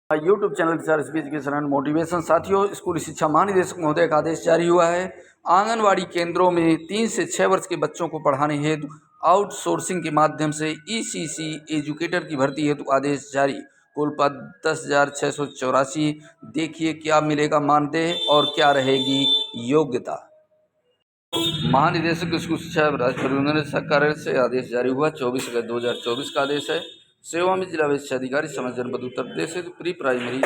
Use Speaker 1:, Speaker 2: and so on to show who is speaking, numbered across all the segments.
Speaker 1: YouTube channel research education and motivation. साथियों, स्कूली शिक्षा महानिदेशक महोदय का आदेश जारी हुआ है। आंगनवाड़ी केंद्रों में 3 से 6 वर्ष के बच्चों को पढ़ाने हेतु आउटसोर्सिंग के माध्यम से ईसीसी एजुकेटर की भर्ती हेतु आदेश जारी। कुल पद 10,684। देखिए क्या मिलेगा मानदेय और क्या रहेगी योग्यता। महानिदेशक स्कूल शिक्षा राजभर कार्यालय से आदेश जारी हुआ। 24 अगस्त 2024 का आदेश है। सेवा में जिला शिक्षा अधिकारी समस्त जनपद उत्तर प्रदेश से प्री प्राइमरी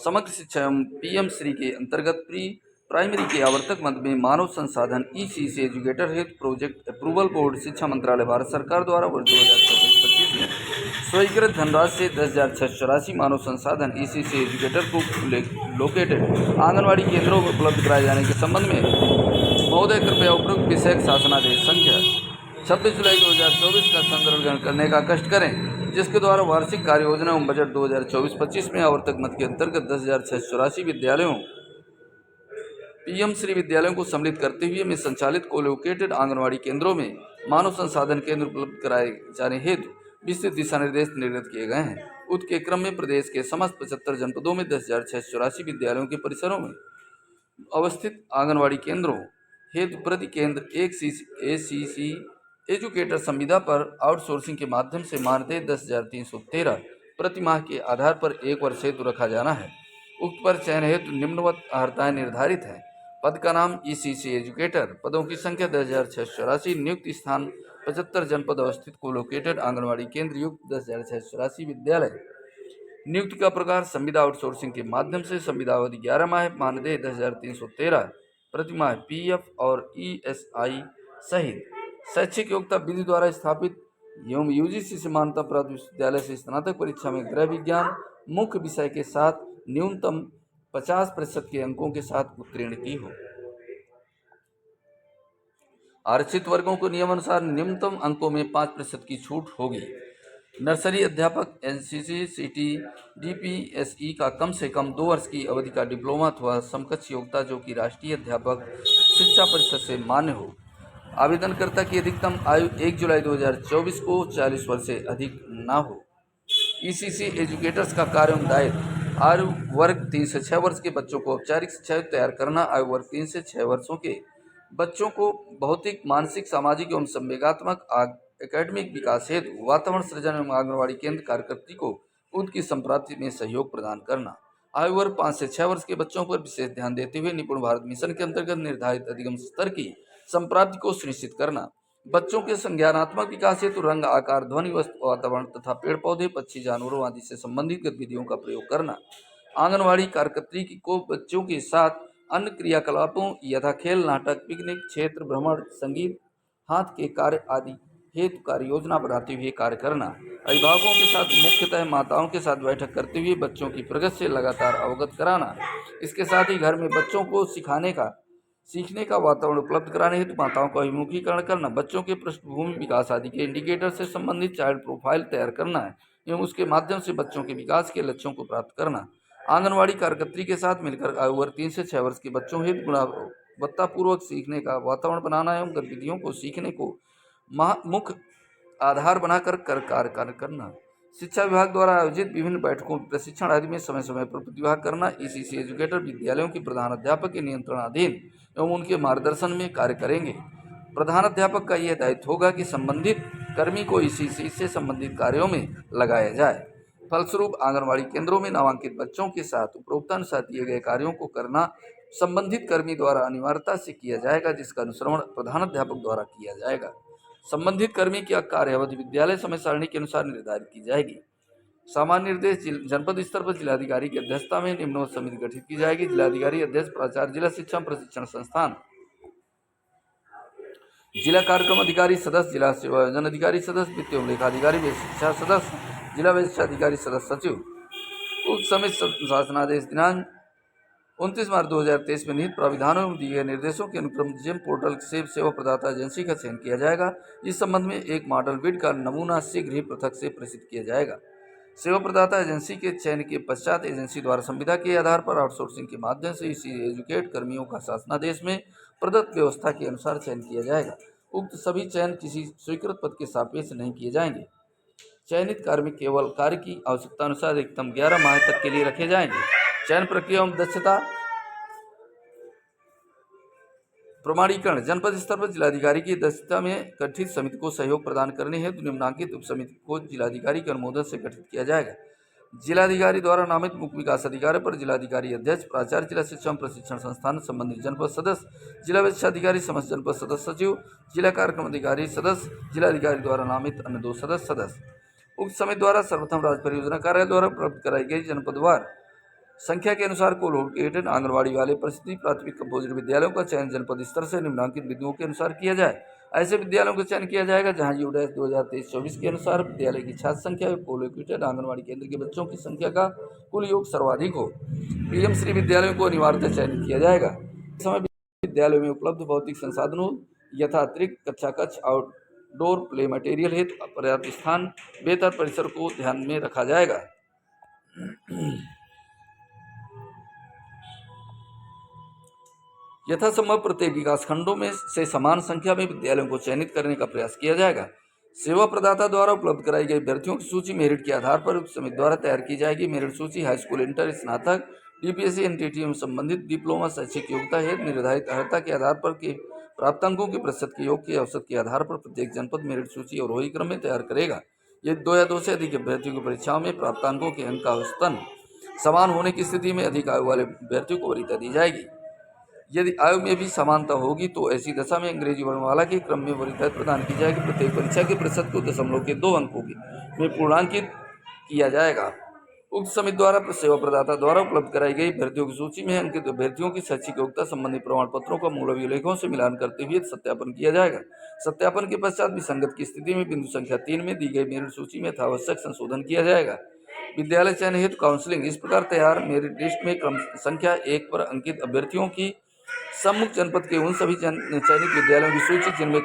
Speaker 1: समग्र शिक्षा एवं पीएम श्री के अंतर्गत प्री प्राइमरी के आवर्तक मद में मानव संसाधन ईसीसी एजुकेटर हेतु प्रोजेक्ट अप्रूवल बोर्ड शिक्षा मंत्रालय भारत सरकार द्वारा वर्ष 2024-25 में स्वीकृत धनराशि से 10,684 मानव संसाधन ईसीसी एजुकेटर को लोकेटेड आंगनवाड़ी केंद्रों को उपलब्ध कराए जाने के संबंध में महोदय कृपया उपरोक्त विषयक शासनादेश संख्या 26 जुलाई 2024 का संदर्भ ग्रहण करने का कष्ट करें, जिसके द्वारा वार्षिक कार्य योजना एवं बजट 2024-25 में आवर्तक मद के अंतर्गत 10,684 विद्यालयों पीएम श्री विद्यालयों को सम्मिलित करते हुए में संचालित कोलोकेटेड आंगनवाड़ी केंद्रों में मानव संसाधन केंद्र उपलब्ध कराए जाने हेतु विस्तृत दिशा निर्देश निर्गत किए गए हैं। उसके क्रम में प्रदेश के समस्त 75 जनपदों में 10,684 विद्यालयों के परिसरों में अवस्थित आंगनवाड़ी केंद्रों हेतु प्रति केंद्र एक एसीसी एजुकेटर संविदा पर आउटसोर्सिंग के माध्यम से मानदेय 10,313 प्रति माह के आधार पर 1 वर्ष हेतु रखा जाना है। उक्त पर चयन हेतु निम्नवत अर्हताएं निर्धारित हैं। पद का नाम ईसीसी एजुकेटर। पदों की संख्या 10,684। नियुक्त स्थान 75 जनपद अवस्थित कोलोकेटेड आंगनवाड़ी केंद्र युक्त 10,684 विद्यालय। नियुक्ति का प्रकार संविदा आउटसोर्सिंग के माध्यम से संविदा अवधि 11 माह, मानदेय 10,313 प्रति माह, पीएफ और ईएसआई सहित। शैक्षिक योग्यता विधि द्वारा स्थापित एवं यूजीसी से मान्यता प्राप्त विश्वविद्यालय से स्नातक परीक्षा में गृह विज्ञान मुख्य विषय के साथ न्यूनतम 50% के अंकों के साथ उत्तीर्ण की हो। आरक्षित वर्गों को नियमानुसार न्यूनतम अंकों में 5% की छूट होगी। नर्सरी अध्यापक एनसीसी सीटी डीपीएसई का कम से कम 2 वर्ष की अवधि का डिप्लोमा अथवा समकक्ष योग्यता जो कि राष्ट्रीय अध्यापक शिक्षा परिषद से मान्य हो। आवेदनकर्ता की अधिकतम आयु 1 जुलाई 2024 को 40 वर्ष से अधिक न हो। ईसीसी एजुकेटर्स का कार्य एवं दायित्व आयु वर्ग 3 से 6 वर्ष के बच्चों को औपचारिक शिक्षा तैयार करना। आयु वर्ग 3 से 6 वर्षों के बच्चों को भौतिक, मानसिक, सामाजिक एवं संवेगात्मक एकेडमिक विकास हेतु वातावरण सृजन एवं आंगनवाड़ी केंद्र कार्यकर्त्री को उनकी संप्राप्ति में सहयोग प्रदान करना। आयु वर्ग 5 से 6 वर्ष के बच्चों पर विशेष ध्यान देते हुए निपुण भारत मिशन के अंतर्गत निर्धारित अधिगम स्तर की संप्राप्ति को सुनिश्चित करना। बच्चों के संज्ञानात्मक विकास हेतु रंग, आकार, ध्वनि, वस्तु, वातावरण तथा पेड़ पौधे, पक्षी, जानवरों आदि से संबंधित गतिविधियों का प्रयोग करना। आंगनवाड़ी कार्यकर्त्री को बच्चों के साथ अन्य क्रियाकलापों यथा खेल, नाटक, पिकनिक, क्षेत्र भ्रमण, संगीत, हाथ के कार्य आदि हेतु कार्य योजना बनाते हुए कार्य करना। अभिभावकों के साथ मुख्यतः माताओं के साथ बैठक करते हुए बच्चों की प्रगति से लगातार अवगत कराना। इसके साथ ही घर में बच्चों को सीखने का वातावरण उपलब्ध कराने हेतु माताओं का अभिमुखीकरण करना। बच्चों के पृष्ठभूमि विकास आदि के इंडिकेटर से संबंधित चाइल्ड प्रोफाइल तैयार करना है एवं उसके माध्यम से बच्चों के विकास के लक्ष्यों को प्राप्त करना। आंगनवाड़ी कार्यकर्त्री के साथ मिलकर आयु वर्ग 3 से 6 वर्ष के बच्चों हेतु गुणवत्तापूर्वक सीखने का वातावरण बनाना एवं गतिविधियों को सीखने को मुख्य आधार बनाकर कार्य करना। शिक्षा विभाग द्वारा आयोजित विभिन्न बैठकों, प्रशिक्षण आदि में समय समय पर प्रतिभाग करना। ईसीसी एजुकेटर विद्यालयों के प्रधान अध्यापक के नियंत्रणाधीन एवं उनके मार्गदर्शन में कार्य करेंगे। प्रधान अध्यापक का यह दायित्व होगा कि संबंधित कर्मी को ईसीसी से संबंधित कार्यों में लगाया जाए। फलस्वरूप आंगनवाड़ी केंद्रों में नामांकित बच्चों के साथ उपरोक्तानुसार दिए गए कार्यों को करना संबंधित कर्मी द्वारा अनिवार्यता से किया जाएगा, जिसका अनुश्रवण प्रधानाध्यापक द्वारा किया जाएगा। संबंधित कर्मी की कार्य अवधि विद्यालय समय सारणी के अनुसार निर्धारित की जाएगी। सामान्य निर्देश जनपद स्तर पर जिलाधिकारी की अध्यक्षता में निम्नवत समिति गठित की जाएगी। जिलाधिकारी अध्यक्ष, प्राचार्य, जिला शिक्षा प्रशिक्षण संस्थान, जिला कार्यक्रम अधिकारी सदस्य, जिला सेवा योजना अधिकारी सदस्य, वित्तीय लेखाधिकारी, शिक्षा सदस्य, जिला शिक्षा अधिकारी सदस्य सचिव। उक्त समिति शासनादेश दिनांक 29 मार्च 2023 में निहित प्राविधानों एवं दिए गए निर्देशों के अनुक्रम जेम पोर्टल से सेवा प्रदाता एजेंसी का चयन किया जाएगा। इस संबंध में एक मॉडल बिड का नमूना शीघ्र ही पृथक से प्रेषित किया जाएगा। सेवा प्रदाता एजेंसी के चयन के पश्चात एजेंसी द्वारा संविदा के आधार पर आउटसोर्सिंग के माध्यम से इसी एजुकेट कर्मियों का शासनादेश में प्रदत्त व्यवस्था के अनुसार चयन किया जाएगा। उक्त सभी चयन किसी स्वीकृत पद के सापेक्ष नहीं किए जाएंगे। चयनित कार्मिक केवल कार्य की आवश्यकता अनुसार अधिकतम 11 माह तक के लिए रखे जाएंगे। चयन प्रक्रिया एवं दक्षता प्रमाणीकरण जनपद स्तर पर जिलाधिकारी की अध्यक्षता में गठित समिति को सहयोग प्रदान करने हेतु निम्नांकित उप समिति को जिलाधिकारी के अनुमोदन से गठित किया जाएगा। जिलाधिकारी द्वारा नामित मुख्य विकास अधिकारी पर जिलाधिकारी अध्यक्ष, प्राचार्य, जिला शिक्षा प्रशिक्षण संस्थान संबंधित जनपद सदस्य, जिला विशिक्षा अधिकारी, समस्त जनपद सदस्य सचिव, जिला कार्यक्रम अधिकारी सदस्य, जिलाधिकारी द्वारा नामित अन्य 2 सदस्य। उक्त समिति द्वारा सर्वप्रथम राज्य परियोजना कार्यालय द्वारा उपलब्ध कराई गई जनपदवार संख्या के अनुसार कोलोकेटेड आंगनबाड़ी वाले परिस्थिति प्राथमिक कंपोजिट विद्यालयों का चयन जनपद स्तर से निम्नांकित बिंदुओं के अनुसार किया जाए। ऐसे विद्यालयों का चयन किया जाएगा जहां यूडैश 2023-24 के अनुसार विद्यालय की छात्र संख्या एवं कोलोकेटेड आंगनबाड़ी केंद्र के बच्चों की संख्या का कुल योग सर्वाधिक हो। पीएम श्री विद्यालयों को अनिवार्यतः चयनित किया जाएगा। इस समय विद्यालयों में उपलब्ध भौतिक संसाधनों यथा अतिरिक्त कक्षा कक्ष, आउटडोर प्ले मटेरियल हेतु पर्याप्त स्थान, बेहतर परिसर को ध्यान में रखा जाएगा। यथासंभव प्रत्येक विकास खंडों में से समान संख्या में विद्यालयों को चयनित करने का प्रयास किया जाएगा। सेवा प्रदाता द्वारा उपलब्ध कराई गई अभ्यर्थियों की सूची मेरिट के आधार पर उप समिति द्वारा तैयार की जाएगी। मेरिट सूची हाई स्कूल, इंटर, स्नातक, डीपीएससी, एनटीटी एवं संबंधित डिप्लोमा शैक्षिक योग्यता हेतु निर्धारित अर्हता के आधार पर के प्राप्तांकों के प्रतिशत के योग के औसत के आधार पर प्रत्येक जनपद मेरिट सूची और वही क्रम में तैयार करेगा। यदि 2 या 2 से अधिक अभ्यर्थियों की परीक्षाओं में प्राप्तांकों के अंक का औसतन समान होने की स्थिति में अधिक आयु वाले अभ्यर्थियों को वरीयता दी जाएगी। यदि आयु में भी समानता होगी तो ऐसी दशा में अंग्रेजी वर्णमाला के क्रम में वरीयता प्रदान की जाएगी। प्रत्येक परीक्षा के प्रतिशत को दशमलव के 2 अंकों में पूर्णांकित किया जाएगा। उक्त समिति द्वारा सेवा प्रदाता द्वारा उपलब्ध कराई गई अभ्यर्थियों की सूची में अंकित अभ्यर्थियों की शैक्षिक योग्यता संबंधी प्रमाण पत्रों का मूल अभिलेखों से मिलान करते हुए सत्यापन किया जाएगा। सत्यापन के पश्चात विसंगत की स्थिति में बिंदु संख्या 3 में दी गई मेरिट सूची में आवश्यक संशोधन किया जाएगा। विद्यालय चयन हेतु काउंसलिंग इस प्रकार तैयार मेरिट लिस्ट में क्रम संख्या 1 पर अंकित अभ्यर्थियों की सम्मुख जनपद के उन सभी चयनित विद्यालयों की सूची जिनमें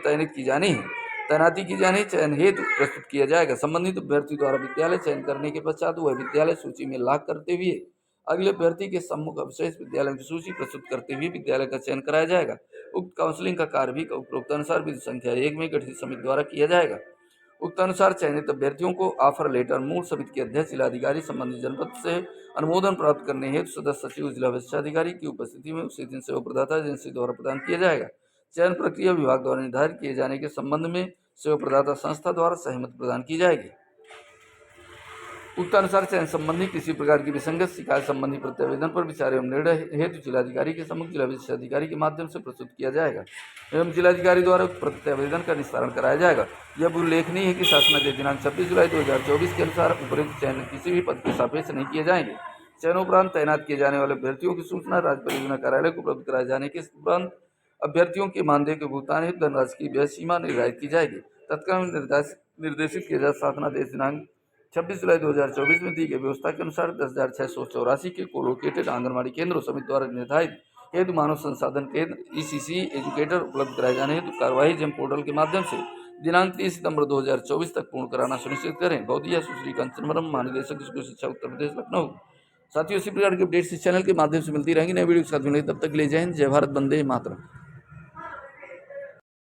Speaker 1: तैनाती की जानी चयन हेतु प्रस्तुत किया जाएगा। संबंधित अभ्यर्थी द्वारा विद्यालय चयन करने के पश्चात वह विद्यालय सूची में लाभ करते हुए अगले अभ्यर्थी के सम्मुख अवशेष विद्यालयों की सूची प्रस्तुत करते हुए विद्यालय का चयन कराया जाएगा। उक्त काउंसलिंग का कार्य भी उपरोक्त अनुसार बिंदु संख्या 1 में गठित समिति द्वारा किया जाएगा। उक्त अनुसार चयनित अभ्यर्थियों को ऑफर लेटर मूल समिति के अध्यक्ष, जिलाधिकारी, संबंधित जनपद से अनुमोदन प्राप्त करने हेतु सदस्य सचिव, जिला विशिक्षा अधिकारी की उपस्थिति में उसी दिन सेवा प्रदाता एजेंसी द्वारा प्रदान किया जाएगा। चयन प्रक्रिया विभाग द्वारा निर्धारित किए जाने के संबंध में सेवा प्रदाता संस्था द्वारा सहमति प्रदान की जाएगी। उक्त अनुसार चयन संबंधी किसी प्रकार की विसंगत शिकायत संबंधी प्रत्यावेदन पर विचार एवं निर्णय हेतु जिलाधिकारी के सम्मुख जिला विशिक्षा अधिकारी के माध्यम से प्रस्तुत किया जाएगा एवं जिलाधिकारी द्वारा प्रत्यावेदन का निस्तारण कराया जाएगा। यह उल्लेखनीय है कि शासनादेश दिनांक 26 जुलाई 2024 के अनुसार उपरोक्त चयन किसी भी पद के सापेक्ष नहीं किए जाएंगे। चयनोपरांत तैनात किए जाने वाले अभ्यर्थियों की सूचना राज्य परियोजना कार्यालय को उपलब्ध कराए जाने के उपरांत अभ्यर्थियों के मानदेय के भुगतान हेतु धनराशि की व्यय सीमा निर्धारित की जाएगी। तत्काल निर्देशित किया जाए शासनादेश दिनांक 26 जुलाई 2024 में दी गई व्यवस्था के अनुसार 10,684 के कोलोकेटेड आंगनबाड़ी केंद्रों समिति द्वारा निर्धारित हेतु मानव संसाधन केंद्र ECC एजुकेटर उपलब्ध कराए जाने हेतु कार्यवाही जेम पोर्टल के माध्यम से दिनांक 30 सितंबर 2024 तक पूर्ण कराना सुनिश्चित करें। बौद्धिया सुश्री कंचनवरम, महानिदेशक स्कूल शिक्षा उत्तर प्रदेश, लखनऊ। साथियों, इसी प्रकार के अपडेट्स इस चैनल के माध्यम से मिलती रहेंगी। नए वीडियो के साथ मिलेंगे, तब तक के लिए जय हिंद, जय भारत, वंदे मातरम।